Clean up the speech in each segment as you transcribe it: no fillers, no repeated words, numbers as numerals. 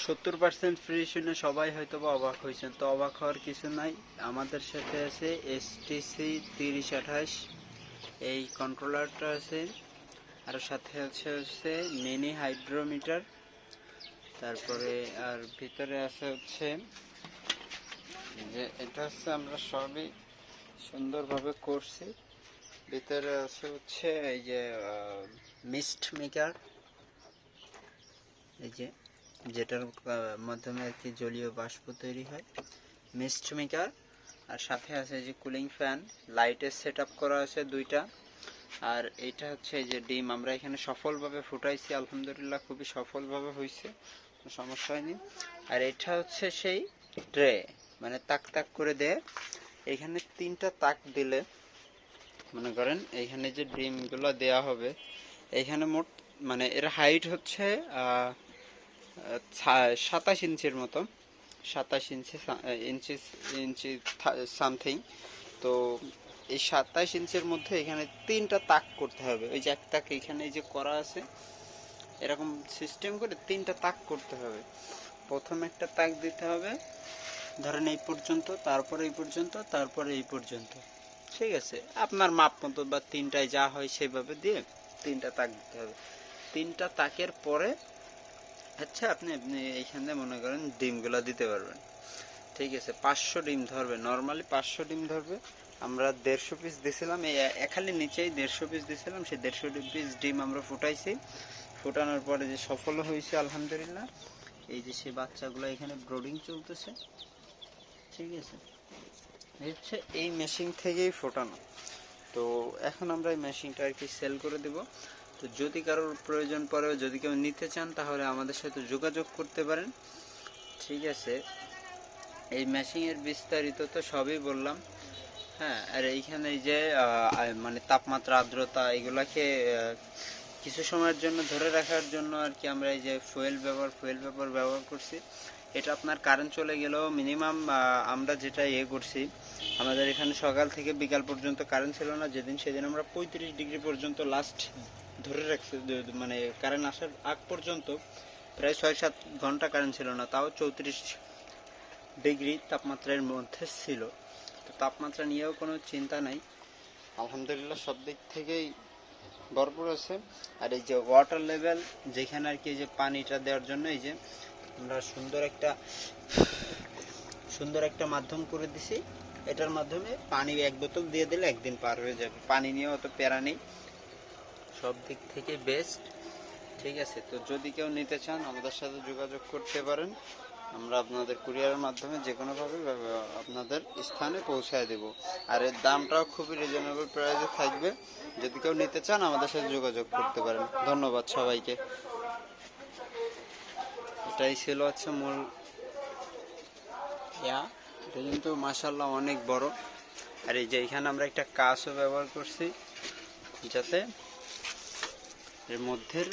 70% free শুনে সবাই হয়তো বা অবাক হয়েছেন, তো অবাক হওয়ার কিছু নাই। আমাদের সাথে আছে STC 3028, এই কন্ট্রোলারটা আছে, আর সাথে হচ্ছে মিনি হাইড্রোমিটার, তারপরে আর ভিতরে আছে হচ্ছে যে এটা হচ্ছে আমরা সবই সুন্দরভাবে করছি। ভিতরে আছে হচ্ছে এই যে মিস্ট মেকার, এই যে যেটার মাধ্যমে আর কি জলীয় বাষ্প তৈরি হয়, মিস্ট মেকার। আর সাথে আছে যে কুলিং ফ্যান, লাইটের সেট আপ করা আছে দুইটা। আর এইটা হচ্ছে এই যে ডিম আমরা এখানে সফলভাবে ফুটাইছি, আলহামদুলিল্লাহ খুবই সফলভাবে হয়েছে, কোনো সমস্যা হয়নি। আর এটা হচ্ছে সেই ট্রে, মানে তাক তাক করে দেয়। এখানে 3টা তাক দিলে মনে করেন এইখানে যে ডিমগুলো দেয়া হবে, এইখানে মোট মানে এর হাইট হচ্ছে 27 ইঞ্চির মতো, 27 ইঞ্চি সামথিং। তো এই 27 ইঞ্চির মধ্যে এখানে 3টা তাক করতে হবে। ওই যে এক তাক এখানে এই যে করা আছে, এরকম সিস্টেম করে 3টা তাক করতে হবে। প্রথম একটা তাক দিতে হবে ধরেন এই পর্যন্ত, তারপরে এই পর্যন্ত, তারপরে এই পর্যন্ত, ঠিক আছে? আপনার মাপ মতো বা 3টায় যা হয় সেভাবে দিয়ে 3টা তাক দিতে হবে। 3টা তাকের পরে আচ্ছা আপনি এইখানে মনে করেন ডিমগুলো দিতে পারবেন, ঠিক আছে? 500 ডিম ধরবে, নর্মালি 500 ডিম ধরবে। আমরা 150 পিস দিছিলাম, এই খালি নিচেই 150 পিস দিছিলাম, সেই 150 পিস ডিম আমরা ফুটাইছি। ফুটানোর পরে যে সফল হয়েছে আলহামদুলিল্লাহ, এই যে সে বাচ্চাগুলো এখানে ব্রোডিং চলতেছে, ঠিক আছে? হচ্ছে এই মেশিন থেকেই ফোটানো। তো এখন আমরা এই মেশিনটা আর কি সেল করে দেব। তো যদি কারোর প্রয়োজন পড়ে, যদি কেউ নিতে চান, তাহলে আমাদের সাথে যোগাযোগ করতে পারেন, ঠিক আছে? এই মেশিনের বিস্তারিত তো সবই বললাম, হ্যাঁ। আর এইখানে এই যে মানে তাপমাত্রা, আর্দ্রতা, এগুলাকে কিছু সময়ের জন্য ধরে রাখার জন্য আর কি আমরা এই যে ফুয়েল পেপার ব্যবহার করছি। এটা আপনার কারেন্ট চলে গেলেও মিনিমাম আমরা যেটা করছি, আমাদের এখানে সকাল থেকে বিকাল পর্যন্ত কারেন্ট ছিল না যেদিন, সেদিন আমরা 35 ডিগ্রি পর্যন্ত লাস্ট ধরে রাখছি, মানে কারেন্ট আসার আগ পর্যন্ত প্রায় 6-7 ঘন্টা কারেন্ট ছিল না, তাও 34 ডিগ্রি তাপমাত্রার মধ্যে ছিল। তো তাপমাত্রা নিয়েও কোনো চিন্তা নাই, আলহামদুলিল্লাহ সব দিক থেকেই ভরপুর আছে। আর এই যে ওয়াটার লেভেল, যেখানে আর কি যে পানিটা দেওয়ার জন্য এই যে আমরা সুন্দর একটা মাধ্যম করে দিছি, এটার মাধ্যমে পানি 1 বোতল দিয়ে দিলে একদিন পার হয়ে যাবে, পানি নিয়ে অত প্যারা নেই, সব দিক থেকে বেস্ট, ঠিক আছে? তো যদি কেউ নিতে চান আমাদের সাথে যোগাযোগ করতে পারেন, আমরা আপনাদের কুরিয়ারের মাধ্যমে যে কোনোভাবে আপনাদের স্থানে পৌঁছায় দেব। আর এর দামটাও খুবই রিজনেবল প্রাইসে থাকবে, যদি কেউ নিতে চান আমাদের সাথে যোগাযোগ করতে পারেন। ধন্যবাদ সবাইকে। এটাই ছিল হচ্ছে মূল এটা কিন্তু মাশাআল্লাহ অনেক বড়। আর এই যে এখানে আমরা একটা কাঁচও ব্যবহার করছি, যাতে এর মধ্যের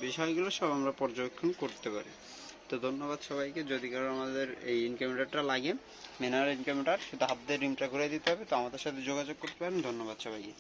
বিষয়গুলো সব আমরা পর্যবেক্ষণ করতে পারি। তো ধন্যবাদ সবাইকে। যদি কারো আমাদের এই ইনকামিটারটা লাগে, মিনারেল ইনকামিটার, সেটা হাত দিয়ে রিমটা করে দিতে হবে, তো আমাদের সাথে যোগাযোগ করতে পারেন। ধন্যবাদ সবাইকে।